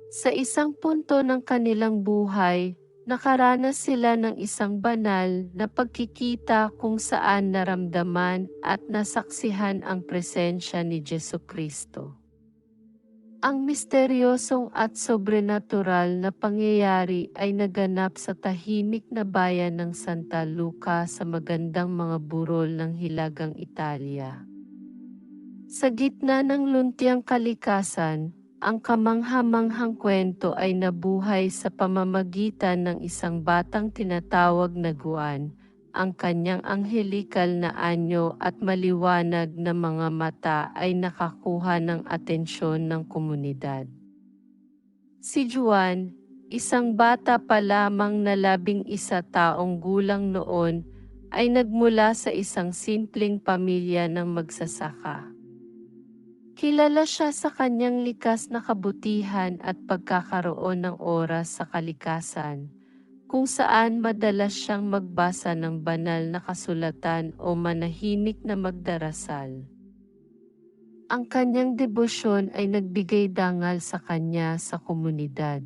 Sa isang punto ng kanilang buhay, nakaranas sila ng isang banal na pagkikita kung saan naramdaman at nasaksihan ang presensya ni Jesucristo. Ang misteryosong at sobrenatural na pangyayari ay naganap sa tahimik na bayan ng Santa Luca sa magandang mga burol ng Hilagang Italia. Sa gitna ng luntiang kalikasan, ang kamangha-manghang kwento ay nabuhay sa pamamagitan ng isang batang tinatawag na Juan. Ang kanyang anghelikal na anyo at maliwanag na mga mata ay nakakuha ng atensyon ng komunidad. Si Juan, isang bata pa lamang na 11 taong gulang noon, ay nagmula sa isang simpleng pamilya ng magsasaka. Kilala siya sa kanyang likas na kabutihan at pagkakaroon ng oras sa kalikasan, kung saan madalas siyang magbasa ng banal na kasulatan o manahimik na magdarasal. Ang kanyang debosyon ay nagbigay dangal sa kanya sa komunidad,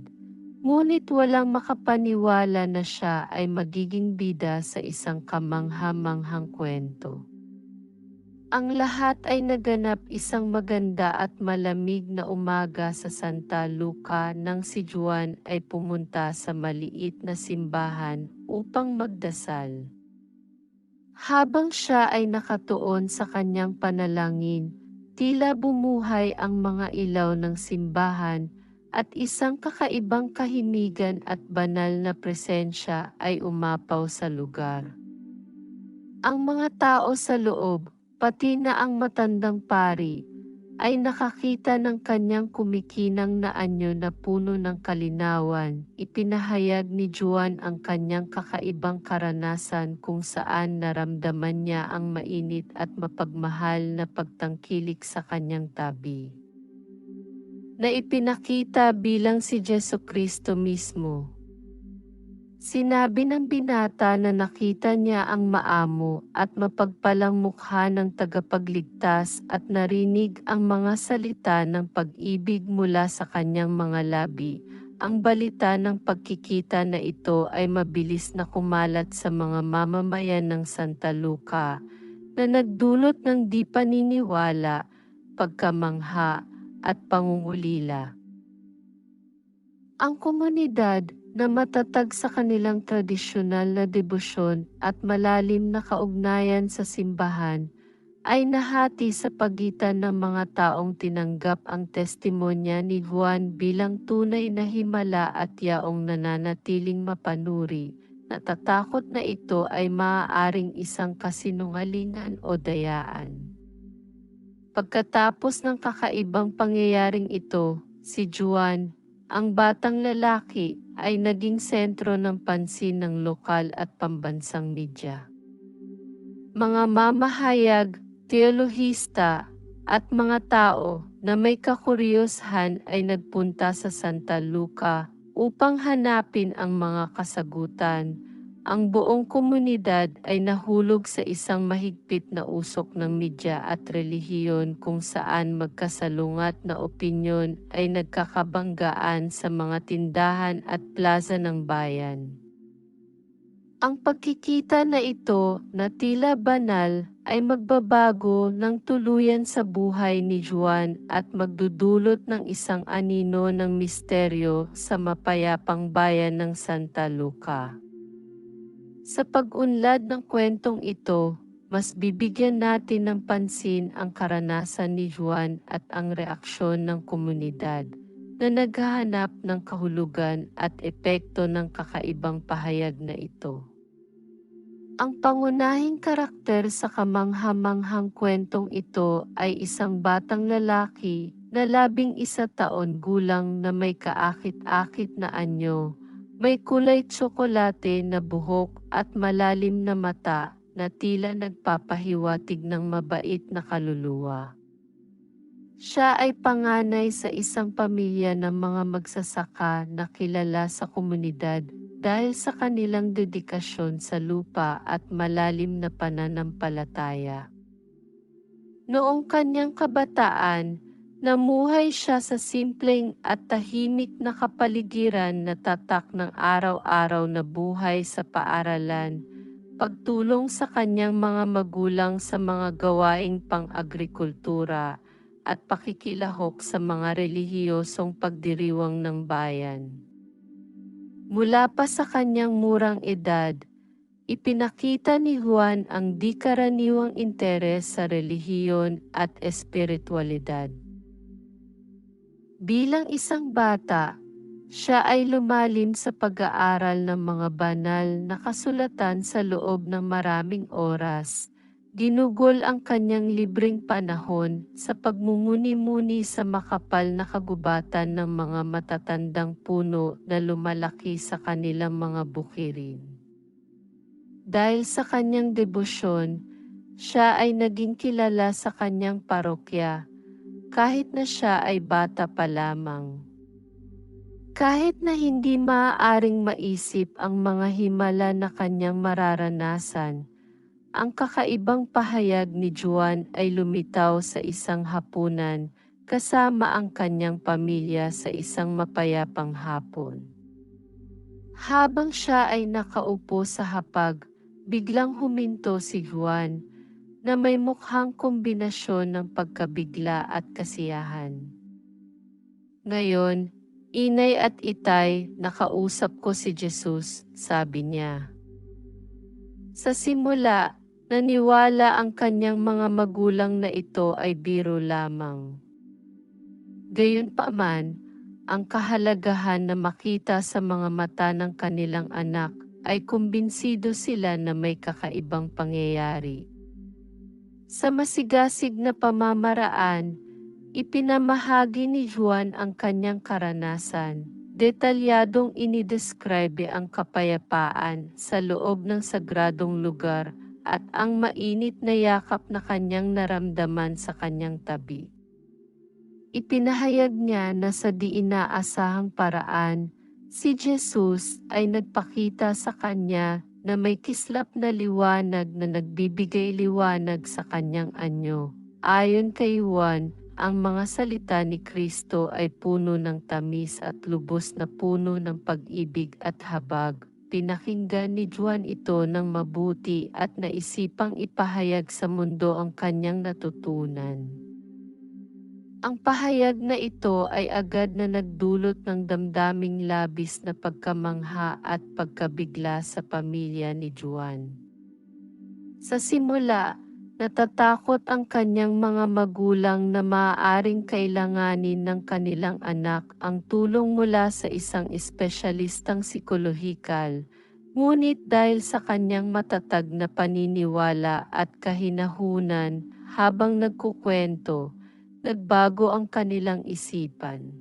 ngunit walang makapaniwala na siya ay magiging bida sa isang kamangha-manghang kwento. Ang lahat ay naganap isang maganda at malamig na umaga sa Santa Luca nang si Juan ay pumunta sa maliit na simbahan upang magdasal. Habang siya ay nakatuon sa kanyang panalangin, tila bumuhay ang mga ilaw ng simbahan at isang kakaibang kahimigan at banal na presensya ay umapaw sa lugar. Ang mga tao sa loob, pati na ang matandang pari, ay nakakita ng kanyang kumikinang na anyo na puno ng kalinawan. Ipinahayag ni Juan ang kanyang kakaibang karanasan kung saan naramdaman niya ang mainit at mapagmahal na pagtangkilik sa kanyang tabi, na ipinakita bilang si Jesucristo mismo. Sinabi ng binata na nakita niya ang maamo at mapagpalang mukha ng tagapagligtas at narinig ang mga salita ng pag-ibig mula sa kanyang mga labi. Ang balita ng pagkikita na ito ay mabilis na kumalat sa mga mamamayan ng Santa Luca, na nagdulot ng di paniniwala, pagkamangha, at pangungulila. Ang komunidad, na matatag sa kanilang tradisyonal na debosyon at malalim na kaugnayan sa simbahan, ay nahati sa pagitan ng mga taong tinanggap ang testimonya ni Juan bilang tunay na himala at yaong nananatiling mapanuri. Natatakot na ito ay maaaring isang kasinungalingan o dayaan. Pagkatapos ng kakaibang pangyayaring ito, si Juan, ang batang lalaki, ay naging sentro ng pansin ng lokal at pambansang media. Mga mamahayag, teolohista, at mga tao na may kakuryushan ay nagpunta sa Santa Luca upang hanapin ang mga kasagutan. Ang buong komunidad ay nahulog sa isang mahigpit na usok ng media at relihiyon kung saan magkasalungat na opinyon ay nagkakabanggaan sa mga tindahan at plaza ng bayan. Ang pagkikita na ito, na tila banal, ay magbabago ng tuluyan sa buhay ni Juan at magdudulot ng isang anino ng misteryo sa mapayapang bayan ng Santa Luca. Sa pag-unlad ng kwentong ito, mas bibigyan natin ng pansin ang karanasan ni Juan at ang reaksyon ng komunidad, na naghahanap ng kahulugan at epekto ng kakaibang pahayag na ito. Ang pangunahing karakter sa kamangha-manghang kwentong ito ay isang batang lalaki na 11 taon gulang na may kaakit-akit na anyo, may kulay tsokolate na buhok at malalim na mata na tila nagpapahiwatig ng mabait na kaluluwa. Siya ay panganay sa isang pamilya ng mga magsasaka na kilala sa komunidad dahil sa kanilang dedikasyon sa lupa at malalim na pananampalataya. Noong kanyang kabataan, Namuhay siya sa simpleng at tahimik na kapaligiran na tatak ng araw-araw na buhay sa paaralan, pagtulong sa kanyang mga magulang sa mga gawaing pang-agrikultura, at pakikilahok sa mga relihiyosong pagdiriwang ng bayan. Mula pa sa kanyang murang edad, ipinakita ni Juan ang di-karaniwang interes sa relihiyon at espiritualidad. Bilang isang bata, siya ay lumalim sa pag-aaral ng mga banal na kasulatan sa loob ng maraming oras. Ginugol ang kanyang libreng panahon sa pagmumuni-muni sa makapal na kagubatan ng mga matatandang puno na lumalaki sa kanilang mga bukirin. Dahil sa kanyang debosyon, siya ay naging kilala sa kanyang parokya, kahit na siya ay bata pa lamang. Kahit na hindi maaaring maisip ang mga himala na kanyang mararanasan, ang kakaibang pahayag ni Juan ay lumitaw sa isang hapunan kasama ang kanyang pamilya sa isang mapayapang hapon. Habang siya ay nakaupo sa hapag, biglang huminto si Juan, na may mukhang kombinasyon ng pagkabigla at kasiyahan. Ngayon, inay at itay, nakausap ko si Jesus, sabi niya. Sa simula, naniwala ang kanyang mga magulang na ito ay biro lamang. Gayunpaman, ang kahalagahan na makita sa mga mata ng kanilang anak ay kumbinsido sila na may kakaibang pangyayari. Sa masigasig na pamamaraan, ipinamahagi ni Juan ang kanyang karanasan. Detalyadong inidescribe ang kapayapaan sa loob ng sagradong lugar at ang mainit na yakap na kanyang naramdaman sa kanyang tabi. Ipinahayag niya na sa di inaasahang paraan, si Jesus ay nagpakita sa kanya na may kislap na liwanag na nagbibigay liwanag sa kanyang anyo. Ayon kay Juan, ang mga salita ni Kristo ay puno ng tamis at lubos na puno ng pag-ibig at habag. Pinakinggan ni Juan ito ng mabuti at naisipang ipahayag sa mundo ang kanyang natutunan. Ang pahayag na ito ay agad na nagdulot ng damdaming labis na pagkamangha at pagkabigla sa pamilya ni Juan. Sa simula, natatakot ang kanyang mga magulang na maaaring kailanganin ng kanilang anak ang tulong mula sa isang espesyalistang psikolohikal, ngunit dahil sa kanyang matatag na paniniwala at kahinahunan habang nagkukwento, nagbago ang kanilang isipan.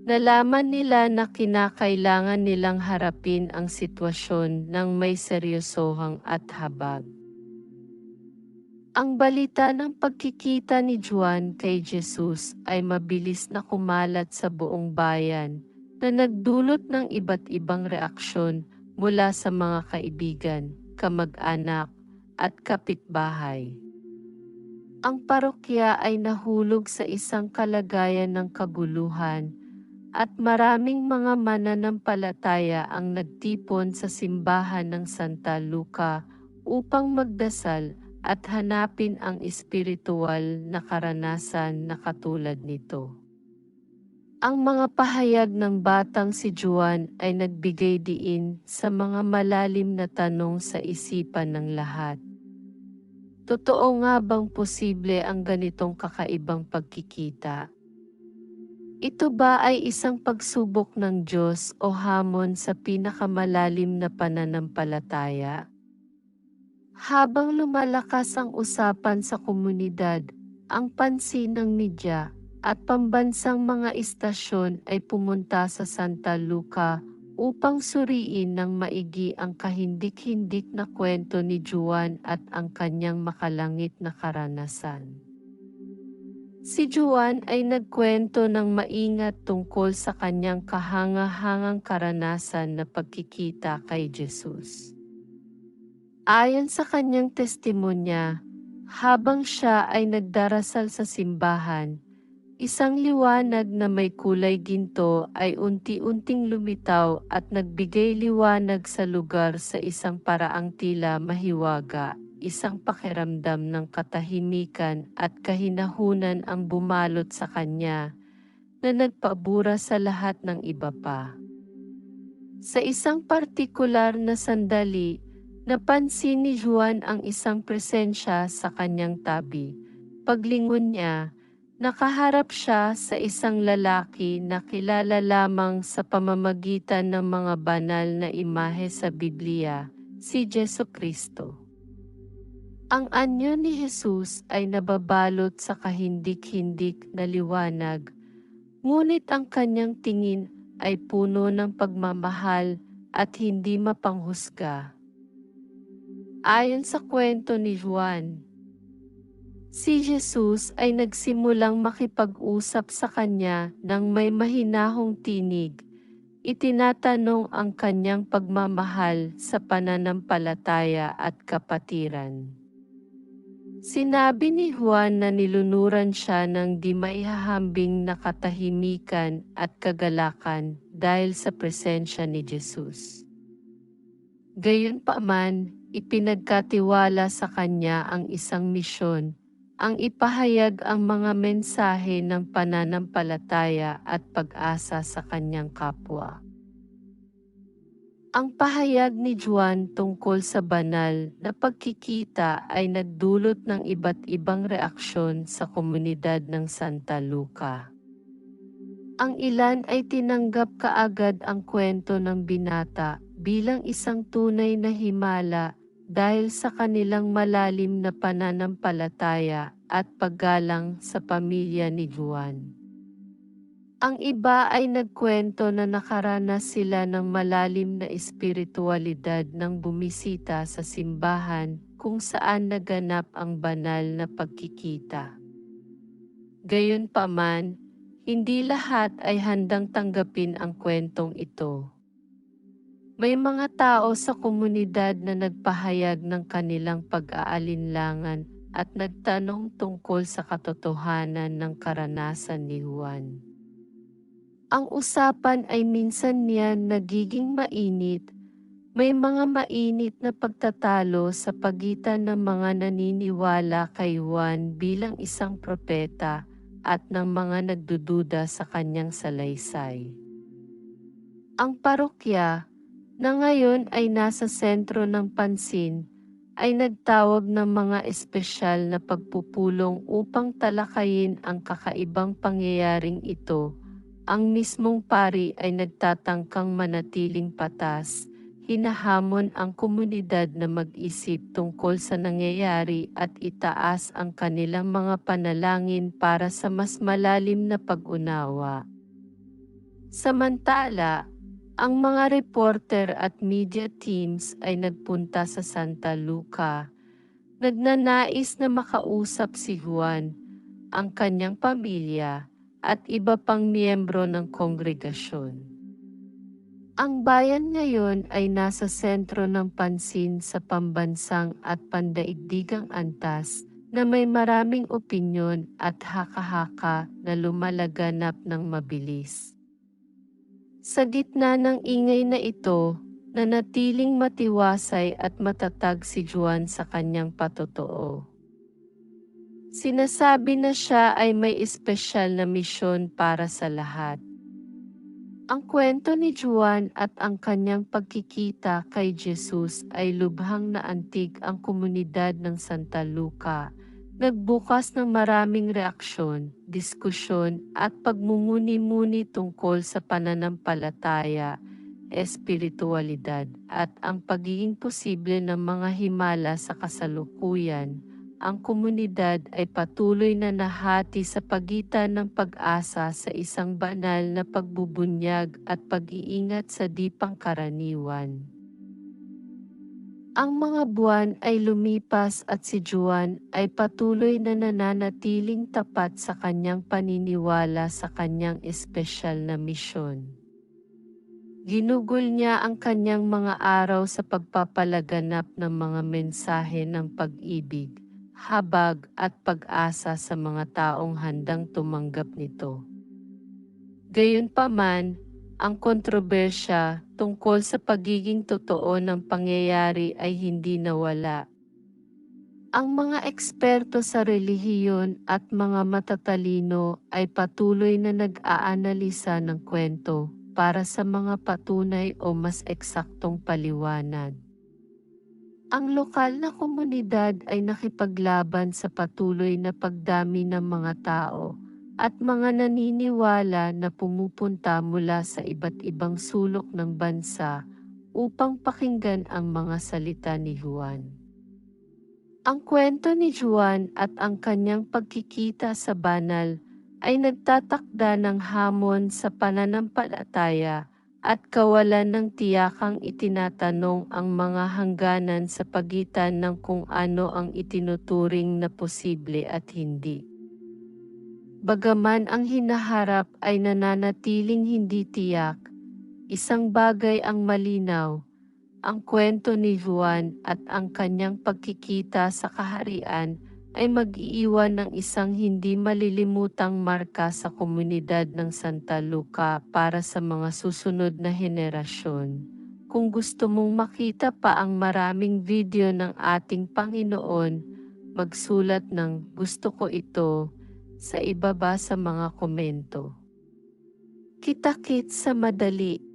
Nalaman nila na kinakailangan nilang harapin ang sitwasyon ng may seryosohang at habag. Ang balita ng pagkikita ni Juan kay Jesus ay mabilis na kumalat sa buong bayan, na nagdulot ng iba't ibang reaksyon mula sa mga kaibigan, kamag-anak, at kapitbahay. Ang parokya ay nahulog sa isang kalagayan ng kaguluhan, at maraming mga mananampalataya ang nagtipon sa simbahan ng Santa Luca upang magdasal at hanapin ang espiritual na karanasan na katulad nito. Ang mga pahayag ng batang si Juan ay nagbigay diin sa mga malalim na tanong sa isipan ng lahat. Totoo nga bang posible ang ganitong kakaibang pagkikita? Ito ba ay isang pagsubok ng Diyos o hamon sa pinakamalalim na pananampalataya? Habang lumalakas ang usapan sa komunidad, ang pansin ng media at pambansang mga istasyon ay pumunta sa Santa Luca upang suriin ng maigi ang kahindik-hindik na kwento ni Juan at ang kanyang makalangit na karanasan. Si Juan ay nagkwento ng maingat tungkol sa kanyang kahanga-hangang karanasan na pagkikita kay Jesus. Ayon sa kanyang testimonya, habang siya ay nagdarasal sa simbahan, Isang liwanag na may kulay ginto ay unti-unting lumitaw at nagbigay liwanag sa lugar sa isang paraang tila mahiwaga. Isang pakiramdam ng katahimikan at kahinahunan ang bumalot sa kanya na nagpabura sa lahat ng iba pa. Sa isang partikular na sandali, napansin ni Juan ang isang presensya sa kanyang tabi. Paglingon niya, nakaharap siya sa isang lalaki na kilala lamang sa pamamagitan ng mga banal na imahe sa Biblia, si Jesucristo. Ang anyo ni Jesus ay nababalot sa kahindik-hindik na liwanag, ngunit ang kanyang tingin ay puno ng pagmamahal at hindi mapanghusga. Ayon sa kwento ni Juan, si Jesus ay nagsimulang makipag-usap sa kanya ng may mahinahong tinig. Itinatanong ang kanyang pagmamahal sa pananampalataya at kapatiran. Sinabi ni Juan na nilunuran siya ng di maihahambing na katahimikan at kagalakan dahil sa presensya ni Jesus. Gayunpaman, ipinagkatiwala sa kanya ang isang misyon, ang ipahayag ang mga mensahe ng pananampalataya at pag-asa sa kanyang kapwa. Ang pahayag ni Juan tungkol sa banal na pagkikita ay nagdulot ng iba't ibang reaksyon sa komunidad ng Santa Luca. Ang ilan ay tinanggap kaagad ang kwento ng binata bilang isang tunay na himala dahil sa kanilang malalim na pananampalataya at paggalang sa pamilya ni Juan. Ang iba ay nagkwento na nakaranas sila ng malalim na espiritualidad nang bumisita sa simbahan kung saan naganap ang banal na pagkikita. Gayunpaman, hindi lahat ay handang tanggapin ang kwentong ito. May mga tao sa komunidad na nagpahayag ng kanilang pag-aalinlangan at nagtanong tungkol sa katotohanan ng karanasan ni Juan. Ang usapan ay minsan niyan nagiging mainit. May mga mainit na pagtatalo sa pagitan ng mga naniniwala kay Juan bilang isang propeta at ng mga nagdududa sa kanyang salaysay. Ang parokya, na ngayon ay nasa sentro ng pansin, ay nagtawag ng mga espesyal na pagpupulong upang talakayin ang kakaibang pangyayaring ito. Ang mismong pari ay nagtatangkang manatiling patas, hinahamon ang komunidad na mag-isip tungkol sa nangyayari at itaas ang kanilang mga panalangin para sa mas malalim na pag-unawa. Samantala, ang mga reporter at media teams ay nagpunta sa Santa Luca, nagnanais na makausap si Juan, ang kanyang pamilya, at iba pang miyembro ng kongregasyon. Ang bayan ngayon ay nasa sentro ng pansin sa pambansang at pandaigdigang antas na may maraming opinyon at haka-haka na lumalaganap ng mabilis. Sa gitna ng ingay na ito, nanatiling matiwasay at matatag si Juan sa kanyang patotoo. Sinasabi na siya ay may espesyal na misyon para sa lahat. Ang kwento ni Juan at ang kanyang pagkikita kay Jesus ay lubhang naantig ang komunidad ng Santa Luca, nagbukas ng maraming reaksyon, diskusyon at pagmumuni-muni tungkol sa pananampalataya, espiritualidad at ang pagiging posible ng mga himala sa kasalukuyan. Ang komunidad ay patuloy na nahati sa pagitan ng pag-asa sa isang banal na pagbubunyag at pag-iingat sa di pangkaraniwan. Ang mga buwan ay lumipas at si Juan ay patuloy na nananatiling tapat sa kanyang paniniwala sa kanyang espesyal na misyon. Ginugol niya ang kanyang mga araw sa pagpapalaganap ng mga mensahe ng pag-ibig, habag at pag-asa sa mga taong handang tumanggap nito. Gayunpaman, ang kontrobersya tungkol sa pagiging totoo ng pangyayari ay hindi nawala. Ang mga eksperto sa relihiyon at mga matatalino ay patuloy na nag-aanalisa ng kwento para sa mga patunay o mas eksaktong paliwanag. Ang lokal na komunidad ay nakipaglaban sa patuloy na pagdami ng mga tao at mga naniniwala na pumupunta mula sa iba't ibang sulok ng bansa upang pakinggan ang mga salita ni Juan. Ang kwento ni Juan at ang kanyang pagkikita sa banal ay nagtatakda ng hamon sa pananampalataya at kawalan ng tiyakang itinatanong ang mga hangganan sa pagitan ng kung ano ang itinuturing na posible at hindi. Bagaman ang hinaharap ay nananatiling hindi tiyak, isang bagay ang malinaw: ang kwento ni Juan at ang kanyang pagkikita sa kaharian ay mag-iiwan ng isang hindi malilimutang marka sa komunidad ng Santa Luca para sa mga susunod na henerasyon. Kung gusto mong makita pa ang maraming video ng ating Panginoon, magsulat ng "Gusto ko ito" sa ibaba sa mga komento. Kita-kits sa madali.